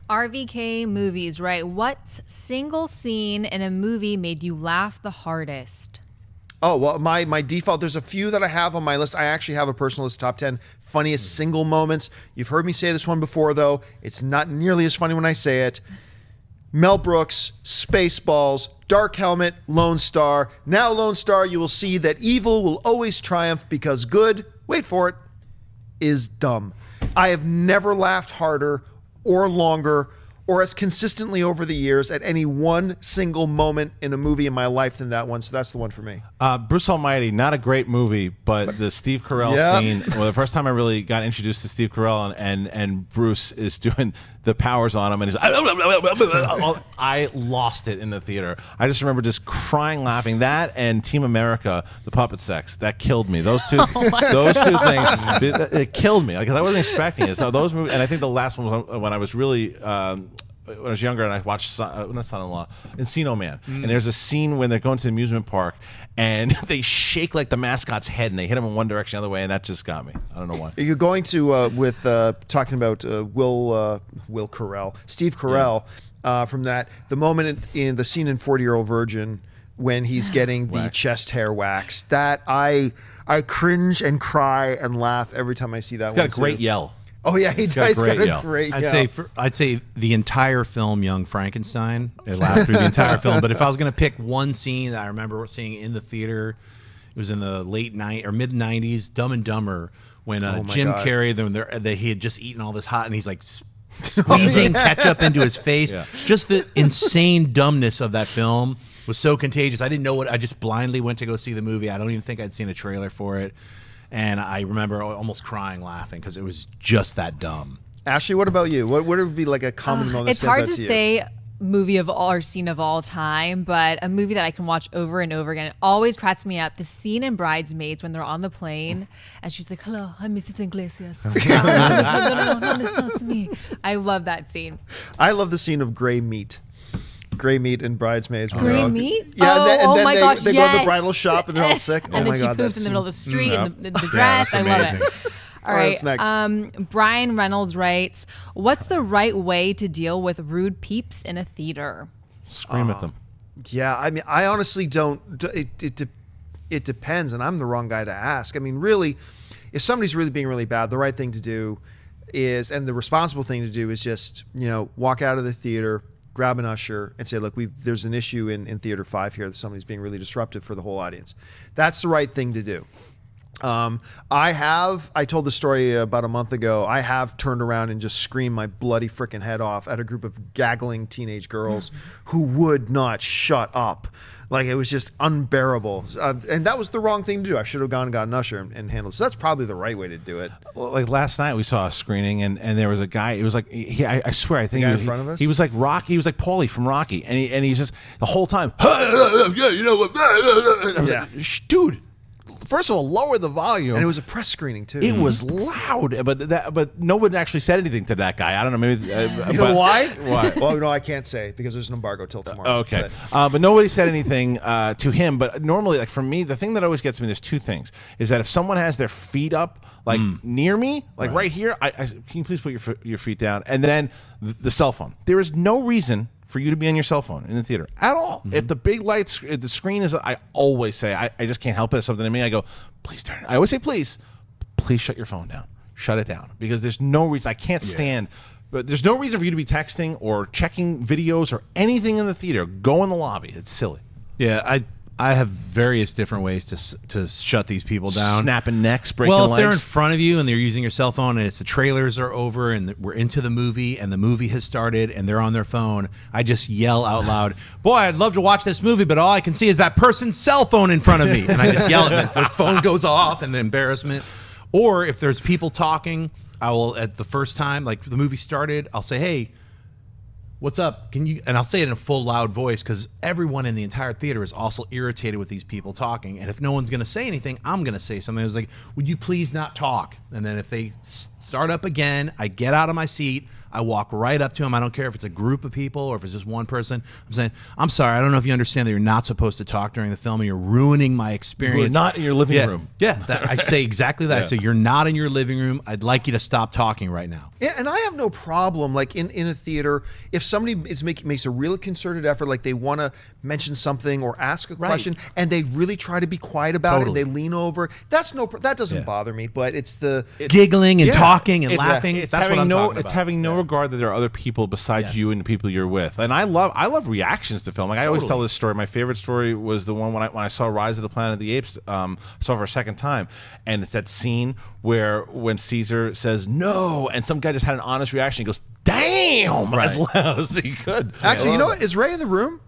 RVK movies, right? What single scene in a movie made you laugh the hardest? Oh, well, my default, there's a few that I have on my list. I actually have a personal list, top 10 funniest single moments. You've heard me say this one before, though. It's not nearly as funny when I say it. Mel Brooks, Spaceballs, Dark Helmet, Lone Star. Now, Lone Star, you will see that evil will always triumph because good, wait for it, is dumb. I have never laughed harder or longer or as consistently over the years at any one single moment in a movie in my life than that one. So that's the one for me. Bruce Almighty, not a great movie, but the Steve Carell scene, well, the first time I really got introduced to Steve Carell and Bruce is doing the powers on him and he's I lost it in the theater. I just remember just crying, laughing. That and Team America, the puppet sex, that killed me. Those two those two things, it killed me because I wasn't expecting it. So those movies, and I think the last one was when I was really when I was younger and I watched not Son-in-Law, Encino Man, and there's a scene when they're going to the amusement park and they shake like the mascot's head and they hit him in one direction the other way, and that just got me. I don't know why. You're going to with talking about Will Carell, Steve Carell, from that the moment in the scene in 40-Year-Old Virgin when he's getting the chest hair wax, that I cringe and cry and laugh every time I see that. He's got a great yell. Oh yeah, he's got a great yell. I'd say the entire film, Young Frankenstein. It laughed through the entire film. But if I was going to pick one scene that I remember seeing in the theater, it was in the late mid '90s, Dumb and Dumber, when Jim Carrey, he had just eaten all this hot, and he's like squeezing ketchup into his face. Yeah. Just the insane dumbness of that film was so contagious. I didn't know what. I just blindly went to go see the movie. I don't even think I'd seen a trailer for it. And I remember almost crying, laughing, because it was just that dumb. Ashley, what about you? What would be like a common moment? It's hard to say movie of all or scene of all time, but a movie that I can watch over and over again. It always cracks me up. The scene in Bridesmaids when they're on the plane and she's like, "Hello, I'm Mrs. Iglesias." No, it's me. I love that scene. I love the scene of Gray Meat. Gray Meat and Bridesmaids. Gray Meat? Yeah, and then my they, gosh, they go to the bridal shop and they're all sick. And then she poops in the middle of the street in the dress. I love it. All right. Brian Reynolds writes, what's the right way to deal with rude peeps in a theater? Scream at them. Yeah, I mean, I honestly don't. It depends, and I'm the wrong guy to ask. I mean, really, if somebody's really being really bad, the right thing to do is, and the responsible thing to do is just, walk out of the theater, grab an usher and say, look, there's an issue in Theater 5 here that somebody's being really disruptive for the whole audience. That's the right thing to do. I told the story about a month ago. I have turned around and just screamed my bloody freaking head off at a group of gaggling teenage girls who would not shut up. Like, it was just unbearable. And that was the wrong thing to do. I should have gone and got an usher and handled it. So that's probably the right way to do it. Well, like last night we saw a screening and there was a guy, it was like, I swear, I think the guy in front of us? He was like Rocky, he was like Paulie from Rocky. And he's just, the whole time, yeah, you know what? Yeah. Dude. First of all, lower the volume. And it was a press screening too. It was loud, but no one actually said anything to that guy. I don't know, maybe. You know why? Why? Well, no, I can't say because there's an embargo till tomorrow. Okay, but nobody said anything to him. But normally, like for me, the thing that always gets me, there's two things: is that if someone has their feet up, like near me, like right here, can you please put your feet down? And then the cell phone. There is no reason for you to be on your cell phone in the theater at all. If the big lights, if the screen is, I always say, I just can't help it. It's something to me. I go, please turn it. I always say, please shut your phone down. Shut it down. Because there's no reason, I can't stand, but there's no reason for you to be texting or checking videos or anything in the theater. Go in the lobby. It's silly. Yeah, I have various different ways to shut these people down. Snapping necks, breaking legs. Well, if they're in front of you and they're using your cell phone and it's the trailers are over and we're into the movie and the movie has started and they're on their phone, I just yell out loud, "Boy, I'd love to watch this movie, but all I can see is that person's cell phone in front of me." And I just yell at them. The phone goes off and the embarrassment. Or if there's people talking, I will, at the first time, like the movie started, I'll say, "Hey, what's up? Can you?" And I'll say it in a full, loud voice because everyone in the entire theater is also irritated with these people talking. And if no one's going to say anything, I'm going to say something. I was like, "Would you please not talk?" And then if they start up again, I get out of my seat, I walk right up to him. I don't care if it's a group of people or if it's just one person. I'm saying, I'm sorry, I don't know if you understand that you're not supposed to talk during the film and you're ruining my experience. We're not in your living room. Yeah, I say exactly that. I say, you're not in your living room. I'd like you to stop talking right now. Yeah, and I have no problem, like in a theater, if somebody makes a real concerted effort, like they want to mention something or ask a question, and they really try to be quiet about it, and they lean over. That doesn't bother me, but it's the giggling and talking and laughing. It's that's what I'm talking about. It's having no regard that there are other people besides you and the people you're with. And I love reactions to film. Like I always tell this story. My favorite story was the one when I saw Rise of the Planet of the Apes. Saw it for a second time, and it's that scene where when Caesar says no, and some guy just had an honest reaction. He goes, "Damn!" as loud as he could. Actually, you know what? Is Ray in the room?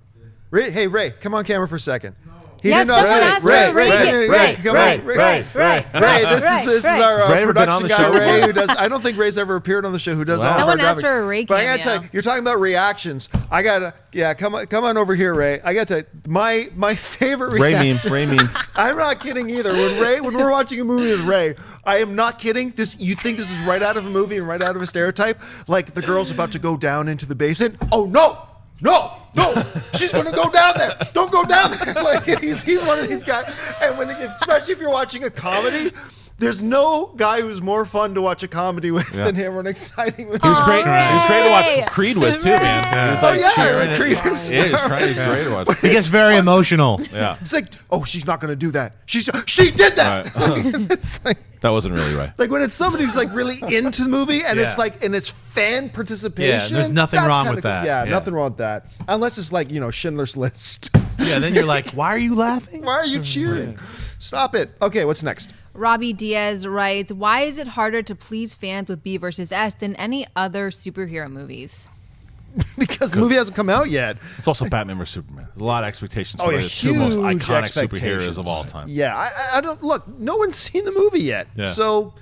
Ray, hey, Ray, come on camera for a second. He yes, didn't know. someone asked for Ray, come on. Ray, this is our production guy, Ray, who does. I don't think Ray's ever appeared on the show. Who does all of our Someone asked graphic. for a Ray But cameo. I gotta tell you, you're talking about reactions. I gotta, come on over here, Ray. I gotta tell you, my favorite reaction. Ray meme. I'm not kidding either. When we're watching a movie with Ray, I am not kidding. You think this is right out of a movie and right out of a stereotype? Like the girl's about to go down into the basement. Oh no! No, she's gonna go down there. Don't go down there. Like he's one of these guys. And especially if you're watching a comedy, there's no guy who's more fun to watch a comedy with than him, or an exciting movie. He was great. He was great to watch Creed with too, man. He was like cheering. Creed is great to watch. He gets very emotional. Yeah, it's like, oh, she's not gonna do that. She did that. It's like, that wasn't really right. Like when it's somebody who's like really into the movie and it's like, and it's fan participation. Yeah, there's nothing wrong with that. Yeah, nothing wrong with that. Unless it's like, Schindler's List. Yeah, then you're like, why are you laughing? Why are you cheering? Stop it. Okay, what's next? Robbie Diaz writes, why is it harder to please fans with B versus S than any other superhero movies? Because the movie hasn't come out yet. It's also Batman vs Superman. There's a lot of expectations for the two most iconic superheroes of all time. Yeah, I don't look. No one's seen the movie yet, so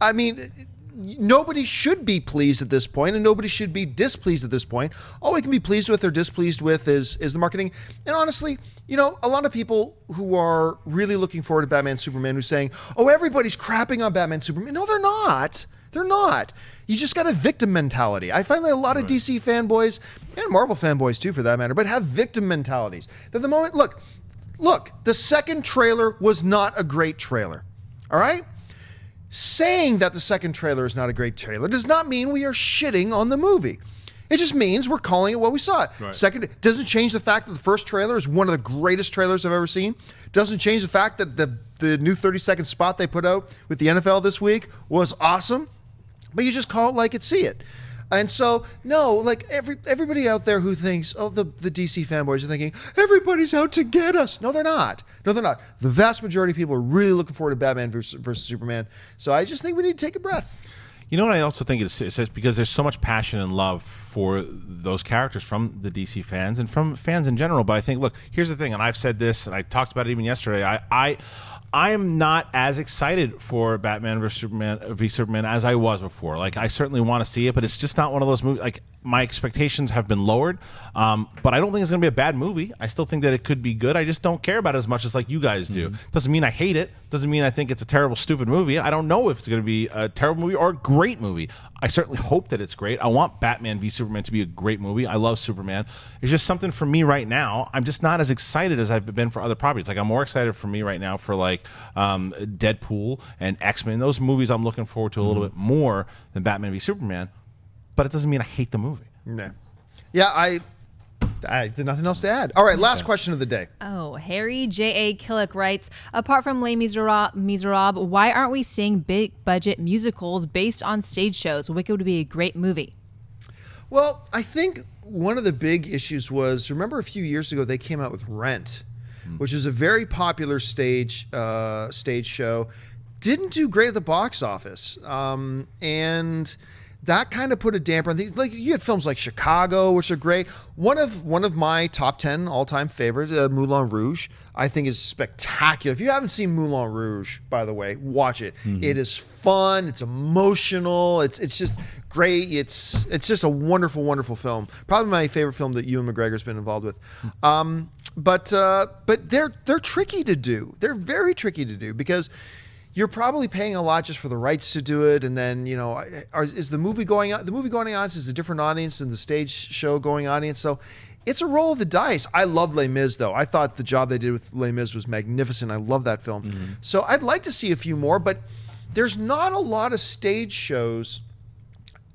I mean, nobody should be pleased at this point, and nobody should be displeased at this point. All we can be pleased with or displeased with is the marketing. And honestly, a lot of people who are really looking forward to Batman Superman who's saying, "Oh, everybody's crapping on Batman Superman." No, they're not. They're not. You just got a victim mentality. I find that a lot of DC fanboys, and Marvel fanboys too for that matter, but have victim mentalities. That the moment, look, the second trailer was not a great trailer. All right? Saying that the second trailer is not a great trailer does not mean we are shitting on the movie. It just means we're calling it what we saw. Right. Second, doesn't change the fact that the first trailer is one of the greatest trailers I've ever seen. Doesn't change the fact that the new 30-second spot they put out with the NFL this week was awesome. But you just call it like it, see it. And so, no, like everybody out there who thinks, oh, the DC fanboys are thinking, everybody's out to get us. No, they're not. No, they're not. The vast majority of people are really looking forward to Batman versus Superman. So I just think we need to take a breath. You know what I also think it's because there's so much passion and love for those characters from the DC fans and from fans in general. But I think, look, here's the thing, and I've said this, and I talked about it even yesterday. I am not as excited for Batman v Superman as I was before. Like, I certainly want to see it, but it's just not one of those movies. Like, my expectations have been lowered, but I don't think it's going to be a bad movie. I still think that it could be good. I just don't care about it as much as like you guys do. Doesn't mean I hate it. Doesn't mean I think it's a terrible, stupid movie. I don't know if it's going to be a terrible movie or a great movie. I certainly hope that it's great. I want Batman v Superman to be a great movie. I love Superman. It's just something for me right now. I'm just not as excited as I've been for other properties. Like, I'm more excited for me right now for like Deadpool and X-Men. Those movies I'm looking forward to a little bit more than Batman v Superman. But it doesn't mean I hate the movie. Yeah, I did nothing else to add. All right, last question of the day. Oh, Harry J.A. Killick writes, apart from Les Miserables, why aren't we seeing big-budget musicals based on stage shows? Wicked would be a great movie. Well, I think one of the big issues was, remember a few years ago they came out with Rent, which is a very popular stage show. Didn't do great at the box office. And that kind of put a damper on things. Like, you had films like Chicago, which are great. One of my top 10 all-time favorites, Moulin Rouge, I think is spectacular. If you haven't seen Moulin Rouge, by the way, watch it. It is fun. It's emotional. It's just great. It's just a wonderful, wonderful film. Probably my favorite film that Ewan McGregor's been involved with. But they're tricky to do. They're very tricky to do because you're probably paying a lot just for the rights to do it, and then is the movie going on? The movie going on is a different audience than the stage show going audience, so it's a roll of the dice. I love Les Mis, though. I thought the job they did with Les Mis was magnificent. I love that film. So I'd like to see a few more, but there's not a lot of stage shows.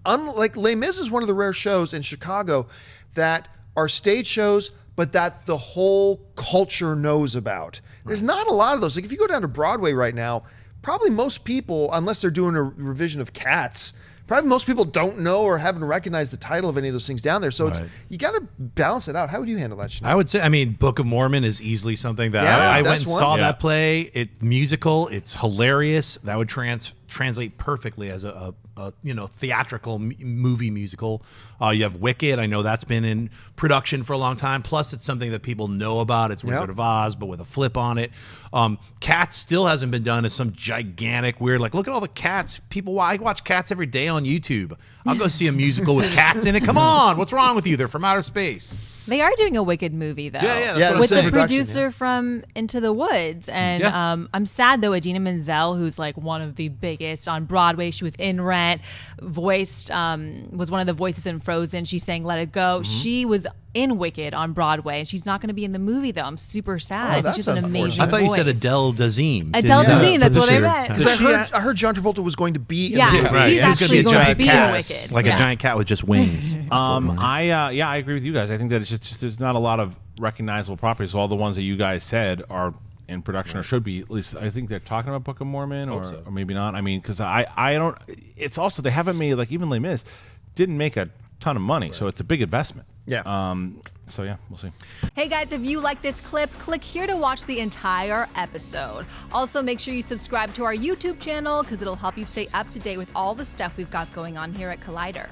Unlike Les Mis is one of the rare shows in Chicago that are stage shows, but that the whole culture knows about. There's not a lot of those. Like if you go down to Broadway right now, probably most people, unless they're doing a revision of Cats, probably most people don't know or haven't recognized the title of any of those things down there. So you got to balance it out. How would you handle that, Sinead? I would say, Book of Mormon is easily something that Yeah, I went that's and one. saw Yeah. that play. It's musical. It's hilarious. That would translate perfectly as a theatrical movie musical. You have Wicked. I know that's been in production for a long time. Plus, it's something that people know about. It's Wizard of Oz, but with a flip on it. Cats still hasn't been done as some gigantic, weird, like, look at all the cats. I watch Cats every day on YouTube. I'll go see a musical with cats in it. Come on. What's wrong with you? They're from outer space. They are doing a Wicked movie, though. Yeah, that's Yeah, what with I'm the saying. producer from Into the Woods. And I'm sad, though, Idina Menzel, who's like one of the biggest on Broadway. She was in Rent, was one of the voices in Frozen. She sang Let It Go. She was in Wicked on Broadway, and she's not going to be in the movie, though. I'm super sad. that's She's just an amazing unfortunate. I thought you said voice. Adele Dazeem. Adele didn't you? Dazeem, that's For what this I year. meant. Because I heard John Travolta was going to be in Yeah, the movie. Right. he's And it's actually gonna be a going to giant be in cat. Wicked. Like Yeah. a giant cat with just wings. I agree with you guys. I think that it's just there's not a lot of recognizable properties. So all the ones that you guys said are in production or should be. At least I think they're talking about Book of Mormon, or maybe not. I mean, because I don't. It's also they haven't made, like, even Les Mis didn't make a ton of money, so it's a big investment. Yeah. So yeah, we'll see. Hey guys, if you like this clip, click here to watch the entire episode. Also, make sure you subscribe to our YouTube channel because it'll help you stay up to date with all the stuff we've got going on here at Collider.